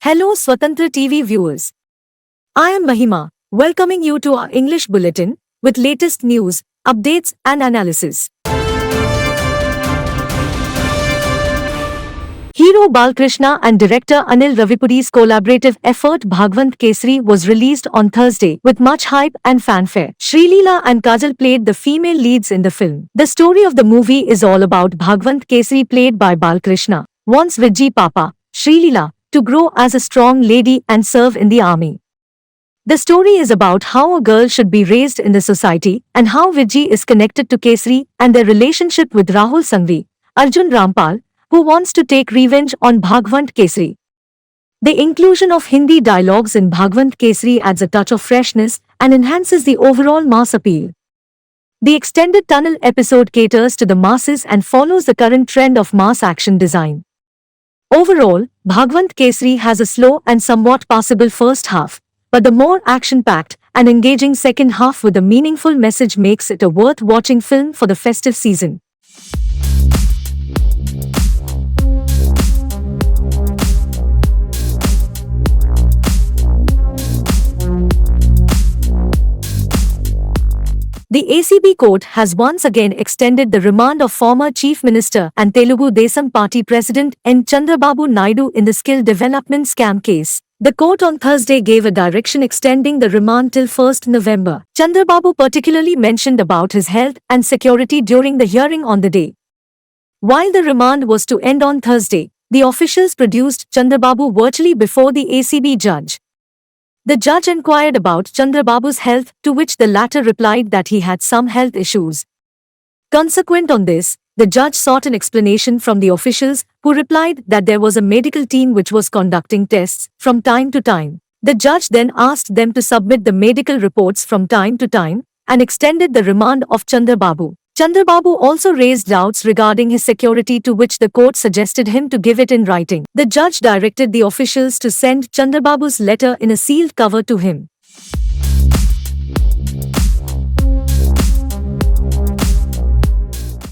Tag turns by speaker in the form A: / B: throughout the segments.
A: Hello Swatantra TV viewers. I am Mahima, welcoming you to our English Bulletin with latest news, updates and analysis. Hero Balkrishna and director Anil Ravipuri's collaborative effort Bhagwant Kesari was released on Thursday with much hype and fanfare. Shrilleela and Kajal played the female leads in the film. The story of the movie is all about Bhagwant Kesari played by Balkrishna wants Vijay Papa, Shrilleela, to grow as a strong lady and serve in the army. The story is about how a girl should be raised in the society and how Vijay is connected to Kesari and their relationship with Rahul Sangvi, Arjun Rampal, who wants to take revenge on Bhagwant Kesari. The inclusion of Hindi dialogues in Bhagwant Kesari adds a touch of freshness and enhances the overall mass appeal. The extended tunnel episode caters to the masses and follows the current trend of mass action design. Overall, Bhagwant Kesari has a slow and somewhat passable first half, but the more action-packed and engaging second half with a meaningful message makes it a worth-watching film for the festive season. The ACB court has once again extended the remand of former Chief Minister and Telugu Desam Party President N. Chandrababu Naidu in the skill development scam case. The court on Thursday gave a direction extending the remand till 1st November. Chandrababu particularly mentioned about his health and security during the hearing on the day. While the remand was to end on Thursday, the officials produced Chandrababu virtually before the ACB judge. The judge inquired about Chandrababu's health, to which the latter replied that he had some health issues. Consequent on this, the judge sought an explanation from the officials, who replied that there was a medical team which was conducting tests from time to time. The judge then asked them to submit the medical reports from time to time and extended the remand of Chandrababu. Chandrababu also raised doubts regarding his security, to which the court suggested him to give it in writing. The judge directed the officials to send Chandrababu's letter in a sealed cover to him.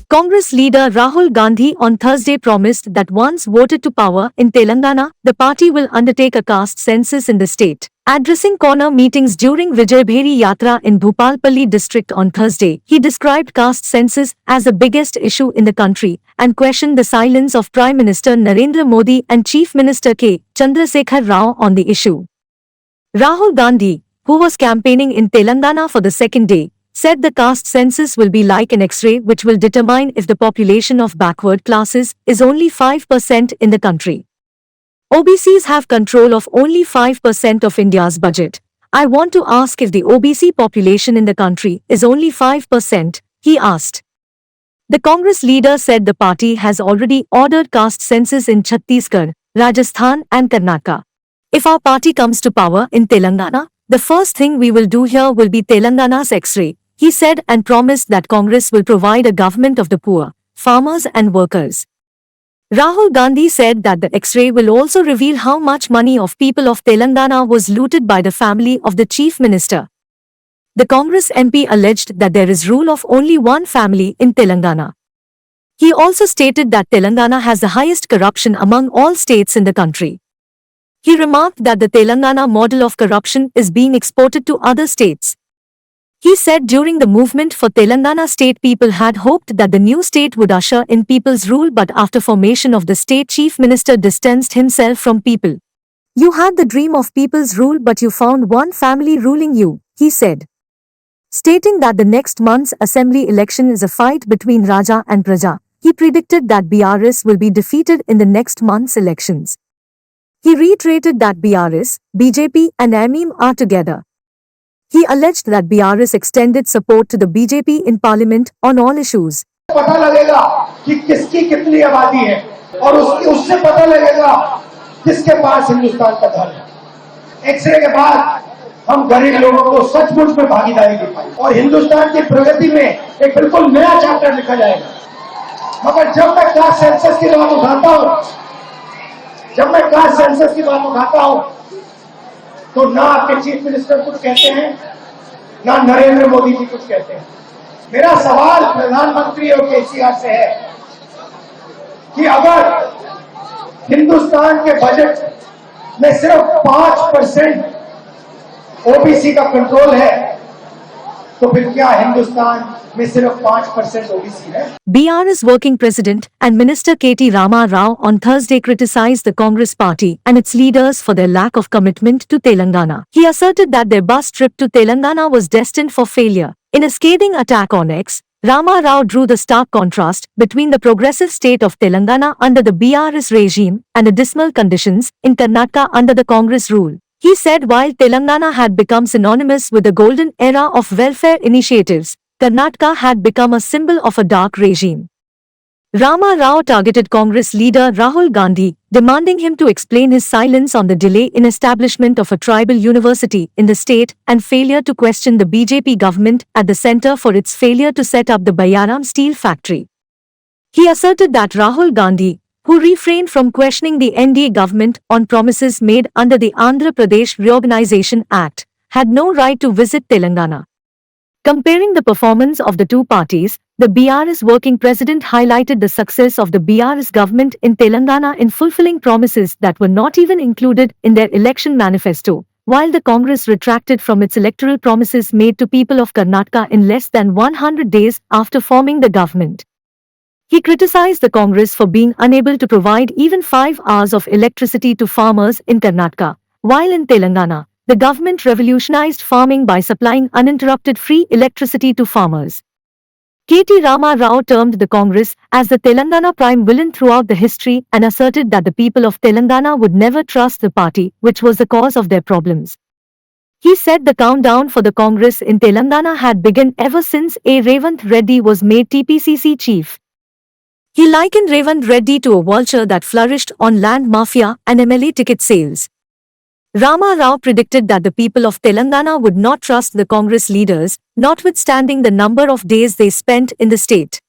A: Congress leader Rahul Gandhi on Thursday promised that once voted to power in Telangana, the party will undertake a caste census in the state. Addressing corner meetings during Vijayabheri Yatra in Bhupalpalli district on Thursday, he described caste census as the biggest issue in the country and questioned the silence of Prime Minister Narendra Modi and Chief Minister K. Chandrasekhar Rao on the issue. Rahul Gandhi, who was campaigning in Telangana for the second day, said the caste census will be like an X-ray which will determine if the population of backward classes is only 5% in the country. OBCs have control of only 5% of India's budget. I want to ask if the OBC population in the country is only 5%, he asked. The Congress leader said the party has already ordered caste census in Chhattisgarh, Rajasthan and Karnataka. If our party comes to power in Telangana, the first thing we will do here will be Telangana's X-ray, he said, and promised that Congress will provide a government of the poor, farmers and workers. Rahul Gandhi said that the X-ray will also reveal how much money of people of Telangana was looted by the family of the Chief Minister. The Congress MP alleged that there is rule of only one family in Telangana. He also stated that Telangana has the highest corruption among all states in the country. He remarked that the Telangana model of corruption is being exported to other states. He said during the movement for Telangana state, people had hoped that the new state would usher in people's rule, but after formation of the state, Chief Minister distanced himself from people. You had the dream of people's rule, but you found one family ruling you, he said. Stating that the next month's assembly election is a fight between Raja and Praja, he predicted that BRS will be defeated in the next month's elections. He reiterated that BRS, BJP and MAHIMA are together. He alleged that BRS extended support to the BJP in parliament on all issues.
B: पता लगेगा कि किसकी कितनी आबादी है और उससे पता लगेगा किसके पास हिंदुस्तान का धन है। एक्सरे के बाद हम गरीब लोगों को सचमुच में भागीदारी दे पाएंगे और हिंदुस्तान की प्रगति में एक बिल्कुल नया चैप्टर लिखा जाएगा। मगर जब मैं कास्ट सेंसस की बात उठाता हूं, तो ना आपके चीफ मिनिस्टर कुछ कहते हैं, ना नरेंद्र मोदी जी कुछ कहते हैं। मेरा सवाल प्रधानमंत्री और केसीआर से है कि अगर हिंदुस्तान के बजट में सिर्फ 5% ओबीसी का कंट्रोल है, तो फिर क्या हिंदुस्तान में सिर्फ 5% ओबीसी है?
A: BR's working president and Minister K.T. Rama Rao on Thursday criticized the Congress party and its leaders for their lack of commitment to Telangana. He asserted that their bus trip to Telangana was destined for failure. In a scathing attack on X, Rama Rao drew the stark contrast between the progressive state of Telangana under the BR's regime and the dismal conditions in Karnataka under the Congress rule. He said while Telangana had become synonymous with the golden era of welfare initiatives, Karnataka had become a symbol of a dark regime. Rama Rao targeted Congress leader Rahul Gandhi, demanding him to explain his silence on the delay in establishment of a tribal university in the state and failure to question the BJP government at the centre for its failure to set up the Bayaram steel factory. He asserted that Rahul Gandhi, who refrained from questioning the NDA government on promises made under the Andhra Pradesh Reorganization Act, had no right to visit Telangana. Comparing the performance of the two parties, the BR's working president highlighted the success of the BR's government in Telangana in fulfilling promises that were not even included in their election manifesto, while the Congress retracted from its electoral promises made to people of Karnataka in less than 100 days after forming the government. He criticized the Congress for being unable to provide even 5 hours of electricity to farmers in Karnataka, while in Telangana, the government revolutionized farming by supplying uninterrupted free electricity to farmers. K.T. Rama Rao termed the Congress as the Telangana prime villain throughout the history and asserted that the people of Telangana would never trust the party, which was the cause of their problems. He said the countdown for the Congress in Telangana had begun ever since A. Revant Reddy was made TPCC chief. He likened Revant Reddy to a vulture that flourished on land mafia and MLA ticket sales. Rama Rao predicted that the people of Telangana would not trust the Congress leaders, notwithstanding the number of days they spent in the state.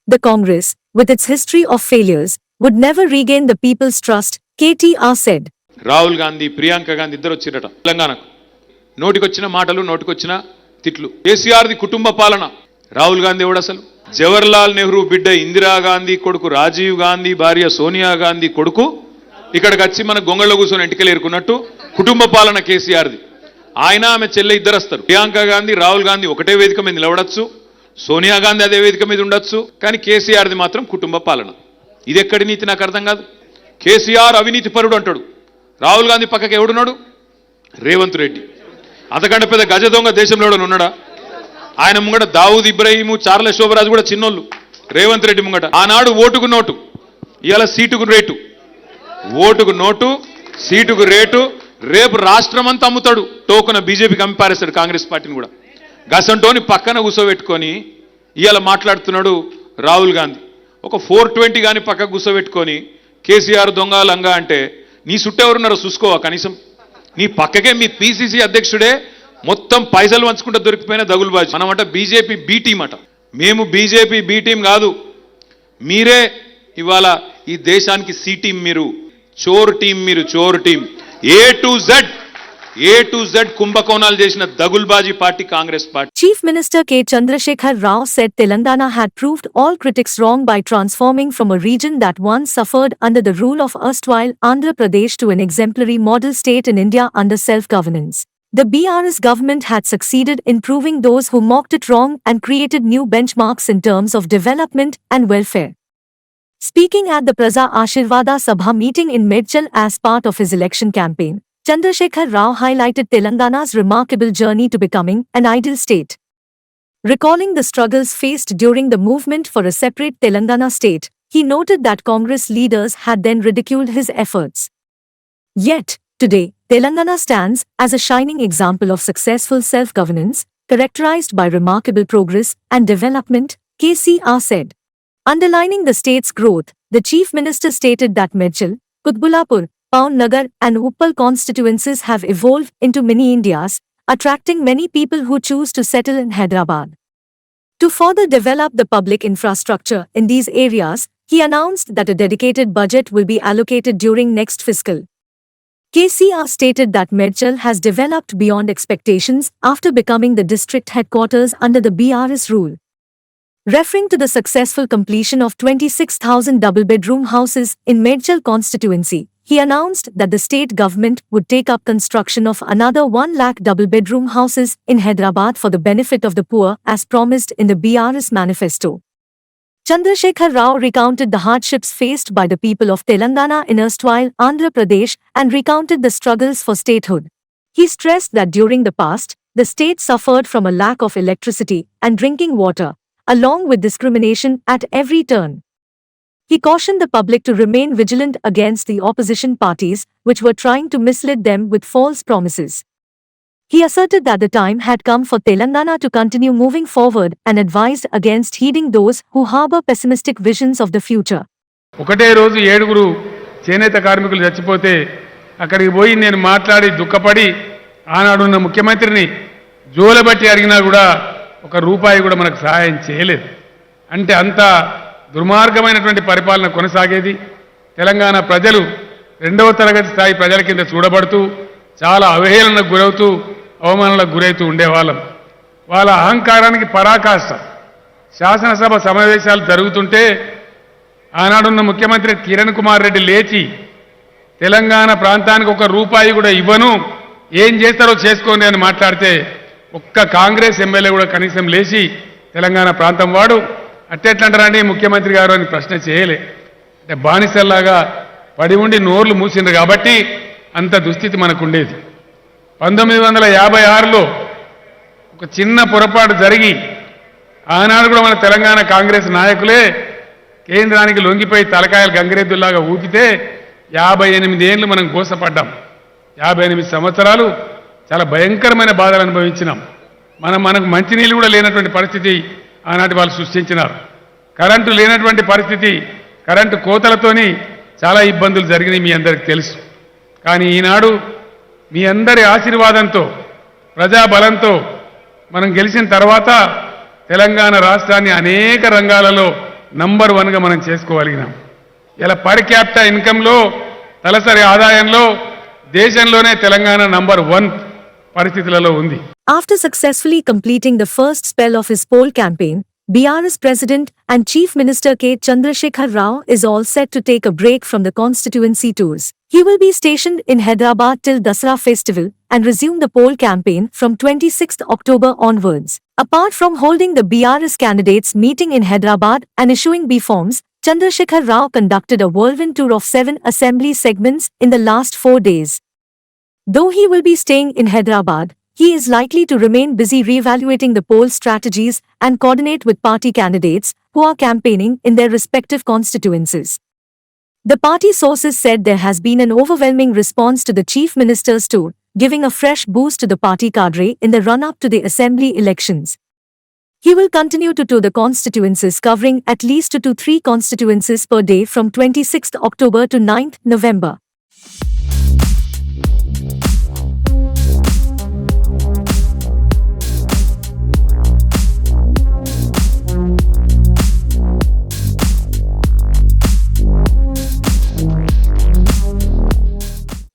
A: The Congress, with its history of failures, would never regain the people's trust, KTR said.
C: Rahul Gandhi Priyanka Gandhi ఇద్దరు వచ్చిరట తెలంగాణకు. నోటికొచ్చిన మాటలు నోటికొచ్చిన తిట్లు. కేసీఆర్ది కుటుంబ పాలన. రాహుల్ గాంధీ ఎవడు అసలు? జవహర్లాల్ నెహ్రూ బిడ్డ ఇందిరాగాంధీ కొడుకు రాజీవ్ గాంధీ భార్య సోనియా గాంధీ కొడుకు ఇక్కడికి వచ్చి మన గొంగళ్ళ కూర్చొని ఎంటికలు ఏరుకున్నట్టు కుటుంబ పాలన కేసీఆర్ది. ఆయన ఆమె చెల్లె ఇద్దరు వస్తారు. ప్రియాంక గాంధీ రాహుల్ గాంధీ ఒకటే వేదిక మీద నిలబడచ్చు, సోనియా గాంధీ అదే వేదిక మీద ఉండొచ్చు, కానీ కేసీఆర్ది మాత్రం కుటుంబ పాలన. ఇది ఎక్కడి నీతి నాకు అర్థం కాదు. కేసీఆర్ అవినీతి పరుడు అంటాడు. రాహుల్ గాంధీ పక్కకి ఎవడున్నాడు? రేవంత్ రెడ్డి. అంతకంటే పెద్ద గజ దొంగ దేశంలో ఉన్నాడా? ఆయన ముంగట దావూద్ ఇబ్రాహీము, చార్ల శోభరాజు కూడా చిన్నోళ్ళు. రేవంత్ రెడ్డి ముంగట ఆనాడు ఓటుకు నోటు, ఇవాళ సీటుకు రేటు. ఓటుకు నోటు, సీటుకు రేటు. రేపు రాష్ట్రం అంతా అమ్ముతాడు. టోకున బీజేపీకి అమ్మి పారేస్తాడు కాంగ్రెస్ పార్టీని కూడా. గసంటోని పక్కన కూర్చోబెట్టుకొని ఇవాళ మాట్లాడుతున్నాడు రాహుల్ గాంధీ. ఒక 420 కానీ పక్కకు కూర్చోబెట్టుకొని కేసీఆర్ దొంగ లంగా అంటే నీ చుట్టెవరున్నారో చూసుకోవా కనీసం? నీ పక్కకే మీ పిసిసి అధ్యక్షుడే మొత్తం పైసలు వంచుకుంటూ దొరికిపోయిన దగులుబాజీ. మనమంట బీజేపీ బీ టీం అట. మేము బీజేపీ బీ టీం కాదు, మీరే ఇవాళ ఈ దేశానికి సి టీం. మీరు చోర్ టీం, మీరు చోర్ టీం. ఏ టు జెడ్ కుంభకోణాలు చేసిన దగుల్బాజీ party Congress party.
A: Chief Minister K. Chandrasekhar Rao said Telangana had proved all critics wrong by transforming from a region that once suffered under the rule of erstwhile Andhra Pradesh to an exemplary model state in India under self-governance. The BRS government had succeeded in proving those who mocked it wrong and created new benchmarks in terms of development and welfare. Speaking at the Praja Ashirvada Sabha meeting in Medchal as part of his election campaign, Chandrasekhar Rao highlighted Telangana's remarkable journey to becoming an ideal state. Recalling the struggles faced during the movement for a separate Telangana state, he noted that Congress leaders had then ridiculed his efforts. Yet, today, Telangana stands as a shining example of successful self-governance, characterized by remarkable progress and development, KCR said. Underlining the state's growth, the Chief Minister stated that Medchal, Kutbulapur, Paun Nagar and Uppal constituencies have evolved into mini Indias, attracting many people who choose to settle in Hyderabad. To further develop the public infrastructure in these areas, he announced that a dedicated budget will be allocated during next fiscal. KCR stated that Medchal has developed beyond expectations after becoming the district headquarters under the BRS rule. Referring to the successful completion of 26,000 double-bedroom houses in Medchal constituency, he announced that the state government would take up construction of another 1 lakh double-bedroom houses in Hyderabad for the benefit of the poor as promised in the BRS manifesto. Chandrasekhar Rao recounted the hardships faced by the people of Telangana in erstwhile Andhra Pradesh and recounted the struggles for statehood. He stressed that during the past, the state suffered from a lack of electricity and drinking water, along with discrimination at every turn. He cautioned the public to remain vigilant against the opposition parties, which were trying to mislead them with false promises. He asserted that the time had come for Telangana to continue moving forward and advised against heeding those who harbor pessimistic visions of the future.
D: ఒకటే రోజు 7 చేనేత కార్మికులు చచ్చిపోతే అక్కడికి పోయి నేను మాట్లాడి దుఃఖపడి ఆనాడున్న ముఖ్యమంత్రిని జోలబట్టి అడిగినా కూడా ఒక రూపాయి కూడా మనకు సహాయం చేయలేదు. అంటే అంత దుర్మార్గమైనటువంటి పరిపాలన కొనసాగేది. తెలంగాణ ప్రజలు రెండవ తరగతి స్థాయి ప్రజల కింద చూడబడుతూ చాలా అవహేళనకు గురవుతూ అవమానాలకు గురవుతూ ఉండేవాళ్ళం. వాళ్ళ అహంకారానికి పరాకాష్ట. శాసనసభ సమావేశాలు జరుగుతుంటే ఆనాడున్న ముఖ్యమంత్రి కిరణ్ కుమార్ రెడ్డి లేచి తెలంగాణ ప్రాంతానికి ఒక రూపాయి కూడా ఇవ్వను, ఏం చేస్తారో చేసుకోండి అని మాట్లాడితే ఒక్క కాంగ్రెస్ ఎమ్మెల్యే కూడా కనీసం లేచి తెలంగాణ ప్రాంతం వాడు అట్టెట్లంటారండి ముఖ్యమంత్రి గారు అని ప్రశ్న చేయలే. అంటే బానిసల్లాగా పడి ఉండి నోర్లు మూసిండ్రు కాబట్టి అంత దుస్థితి మనకుండేది. 1956లో ఒక చిన్న పొరపాటు జరిగి ఆనాడు కూడా మన తెలంగాణ కాంగ్రెస్ నాయకులే కేంద్రానికి లొంగిపోయి తలకాయలు గంగిరెద్దుల్లాగా ఊపితే 58 ఏళ్ళు మనం గోసపడ్డాం. 58 సంవత్సరాలు చాలా భయంకరమైన బాధలు అనుభవించినాం. మనకు మంచినీళ్ళు కూడా లేనటువంటి పరిస్థితి ఆనాటి వాళ్ళు సృష్టించినారు. కరెంటు లేనటువంటి పరిస్థితి, కరెంటు కోతలతోని చాలా ఇబ్బందులు జరిగినాయి, మీ అందరికీ తెలుసు. కానీ ఈనాడు మీ అందరి ఆశీర్వాదంతో ప్రజాబలంతో మనం గెలిచిన తర్వాత తెలంగాణ రాష్ట్రాన్ని అనేక రంగాలలో నంబర్ 1గా మనం చేసుకోగలిగినాం. ఇలా పర్ క్యాపిటా ఇన్కంలో తలసరి ఆదాయంలో దేశంలోనే తెలంగాణ నంబర్ 1 పరిస్థితులలో ఉంది.
A: After successfully completing the first spell of his poll campaign, BRS President and Chief Minister K. Chandrasekhar Rao is all set to take a break from the constituency tours. He will be stationed in Hyderabad till Dasara festival and resume the poll campaign from 26th October onwards. Apart from holding the BRS candidates meeting in Hyderabad and issuing B forms, Chandrasekhar Rao conducted a whirlwind tour of 7 assembly segments in the last 4 days. Though he will be staying in Hyderabad, he is likely to remain busy reevaluating the poll strategies and coordinate with party candidates who are campaigning in their respective constituencies. The party sources said there has been an overwhelming response to the Chief Minister's tour, giving a fresh boost to the party cadre in the run-up to the assembly elections. He will continue to tour the constituencies covering at least 2 to 3 constituencies per day from 26th October to 9th November.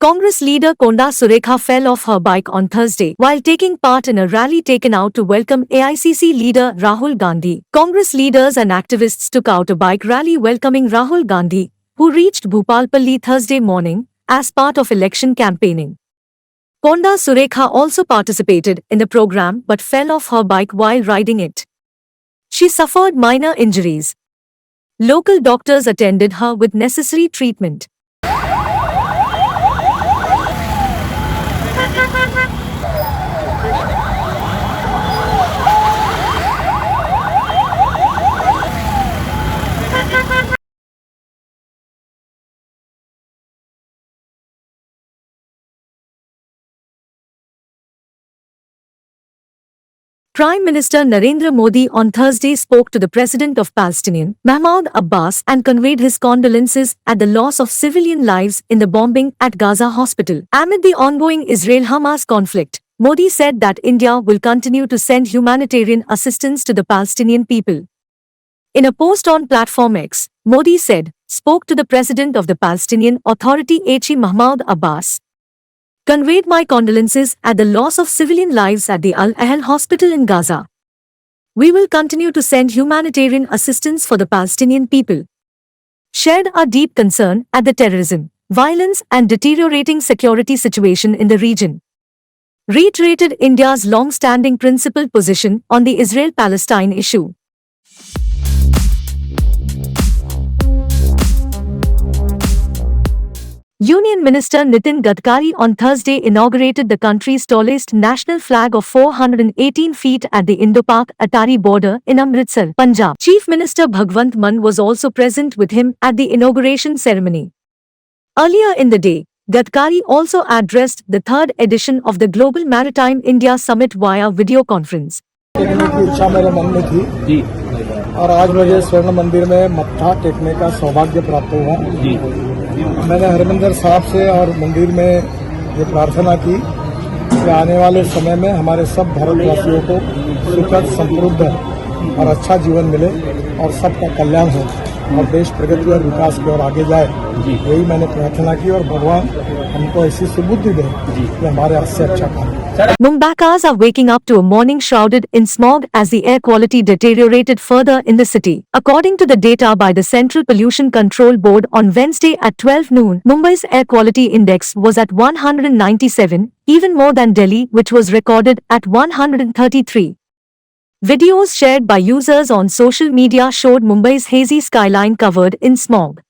A: Congress leader Konda Surekha fell off her bike on Thursday while taking part in a rally taken out to welcome AICC leader Rahul Gandhi. Congress leaders and activists took out a bike rally welcoming Rahul Gandhi, who reached Bhupalpalli Thursday morning as part of election campaigning. Konda Surekha also participated in the program but fell off her bike while riding it. She suffered minor injuries. Local doctors attended her with necessary treatment. Prime Minister Narendra Modi on Thursday spoke to the President of Palestinian, Mahmoud Abbas, and conveyed his condolences at the loss of civilian lives in the bombing at Gaza hospital. Amid the ongoing Israel-Hamas conflict, Modi said that India will continue to send humanitarian assistance to the Palestinian people. In a post on Platform X, Modi said, spoke to the President of the Palestinian Authority Mahmoud Abbas. Conveyed my condolences at the loss of civilian lives at the Al-Ahl hospital in Gaza. We will continue to send humanitarian assistance for the Palestinian people. Shared our deep concern at the terrorism, violence and deteriorating security situation in the region. Reiterated India's long-standing principled position on the Israel-Palestine issue. Union Minister Nitin Gadkari on Thursday inaugurated the country's tallest national flag of 418 feet at the Indo-Pak Atari border in Amritsar, Punjab. Chief Minister Bhagwant Mann was also present with him at the inauguration ceremony. Earlier in the day, Gadkari also addressed the third edition of the Global Maritime India Summit via video conference.
E: टेकने की इच्छा मेरे मन में थी जी, और आज मुझे स्वर्ण मंदिर में मत्था टेकने का सौभाग्य प्राप्त हुआ जी। मैंने हरमिंदर साहब से और मंदिर में ये प्रार्थना की कि आने वाले समय में हमारे सब भारतवासियों को सुखद, समृद्ध और अच्छा जीवन मिले और सबका कल्याण हो और देश प्रगति और विकास की ओर आगे जाए। यही मैंने प्रार्थना की और भगवान हमको ऐसी सुबुद्धि दे कि हमारे हाथ से अच्छा काम।
A: Mumbaikas are waking up to a morning shrouded in smog as the air quality deteriorated further in the city. According to the data by the Central Pollution Control Board on Wednesday at 12 noon, Mumbai's air quality index was at 197, even more than Delhi, which was recorded at 133. Videos shared by users on social media showed Mumbai's hazy skyline covered in smog.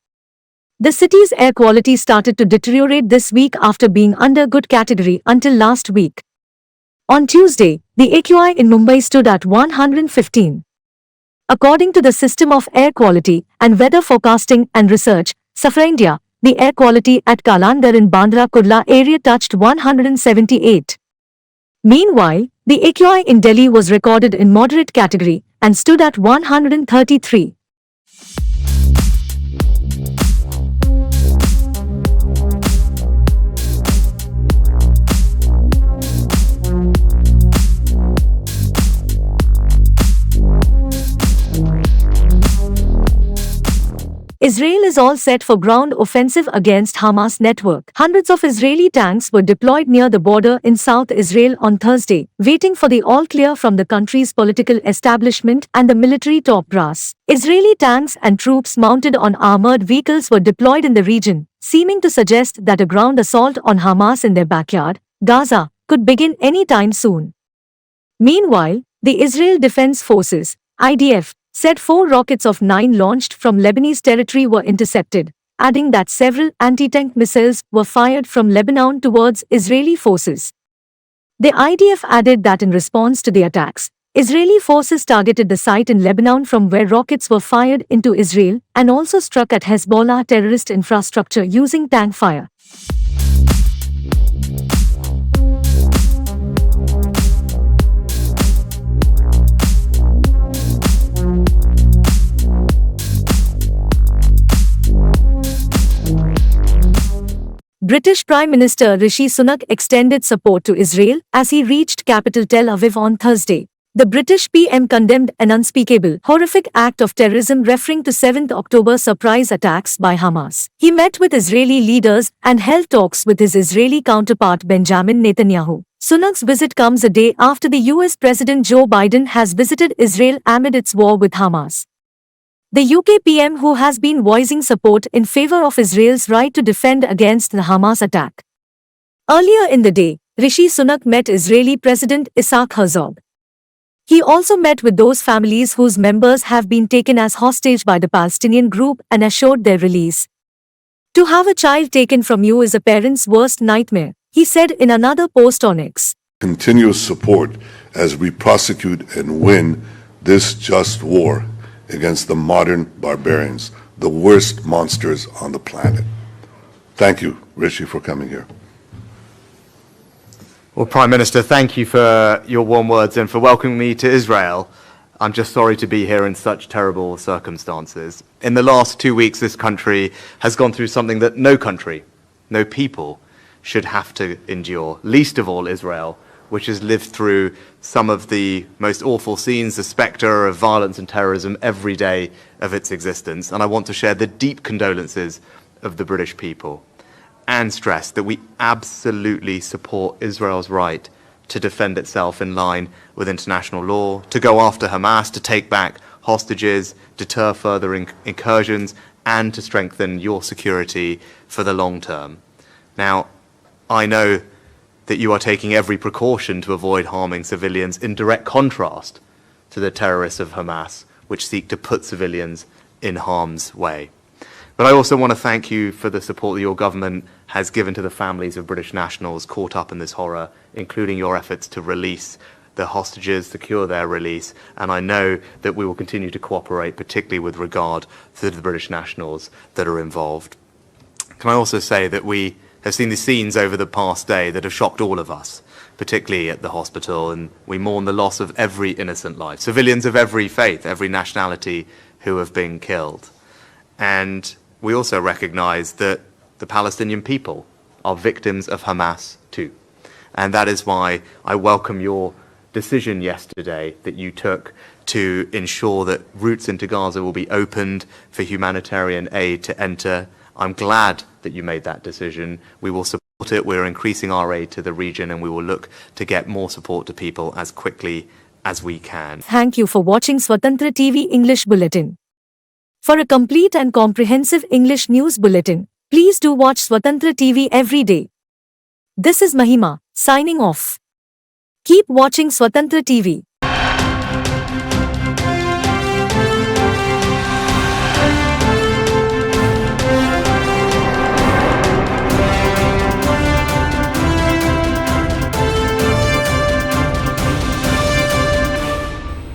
A: The city's air quality started to deteriorate this week after being under good category until last week. On Tuesday, the AQI in Mumbai stood at 115. According to the System of Air Quality and Weather Forecasting and Research, SAFRA India, the air quality at Kalandar in Bandra Kurla area touched 178. Meanwhile, the AQI in Delhi was recorded in moderate category and stood at 133. Israel is all set for ground offensive against Hamas network. Hundreds of Israeli tanks were deployed near the border in South Israel on Thursday, waiting for the all-clear from the country's political establishment and the military top brass. Israeli tanks and troops mounted on armored vehicles were deployed in the region, seeming to suggest that a ground assault on Hamas in their backyard, Gaza, could begin any time soon. Meanwhile, the Israel Defense Forces, IDF, said 4 rockets of 9 launched from Lebanese territory were intercepted, adding that several anti-tank missiles were fired from Lebanon towards Israeli forces. The IDF added that in response to the attacks, Israeli forces targeted the site in Lebanon from where rockets were fired into Israel and also struck at Hezbollah terrorist infrastructure using tank fire. British Prime Minister Rishi Sunak extended support to Israel as he reached capital Tel Aviv on Thursday. The British PM condemned an unspeakable, horrific act of terrorism referring to 7th October surprise attacks by Hamas. He met with Israeli leaders and held talks with his Israeli counterpart Benjamin Netanyahu. Sunak's visit comes a day after the US President Joe Biden has visited Israel amid its war with Hamas. The UK PM, who has been voicing support in favor of Israel's right to defend against the Hamas attack. Earlier in the day, Rishi Sunak met Israeli President Isaac Herzog. He also met with those families whose members have been taken as hostage by the Palestinian group and assured their release. To have a child taken from you is a parent's worst nightmare, he said in another post on X.
F: Continuous support as we prosecute and win this just war against the modern barbarians, the worst monsters on the planet. Thank you, Rishi, for coming here.
G: Well, Prime Minister, thank you for your warm words and for welcoming me to Israel. I'm just sorry to be here in such terrible circumstances. In the last 2 weeks, this country has gone through something that no country, no people should have to endure, least of all Israel, which has lived through some of the most awful scenes, the spectre of violence and terrorism every day of its existence. And I want to share the deep condolences of the British people and stress that we absolutely support Israel's right to defend itself in line with international law, to go after Hamas, to take back hostages, deter further incursions, and to strengthen your security for the long term. Now, I know that you are taking every precaution to avoid harming civilians, in direct contrast to the terrorists of Hamas, which seek to put civilians in harm's way. But I also want to thank you for the support that your government has given to the families of British nationals caught up in this horror, including your efforts to release the hostages, secure their release, and I know that we will continue to cooperate, particularly with regard to the British nationals that are involved. Can I also say that we have seen the scenes over the past day that have shocked all of us, particularly at the hospital, and we mourn the loss of every innocent life, civilians of every faith, every nationality who have been killed. And we also recognise that the Palestinian people are victims of Hamas too. And that is why I welcome your decision yesterday that you took to ensure that routes into Gaza will be opened for humanitarian aid to enter. I'm glad that you made that decision. We will support it. We're increasing our aid to the region, and we will look to get more support to people as quickly as we can.
A: Thank you for watching Swatantra TV English Bulletin. For a complete and comprehensive English news bulletin, please do watch Swatantra TV every day. This is Mahima, signing off. Keep watching Swatantra TV.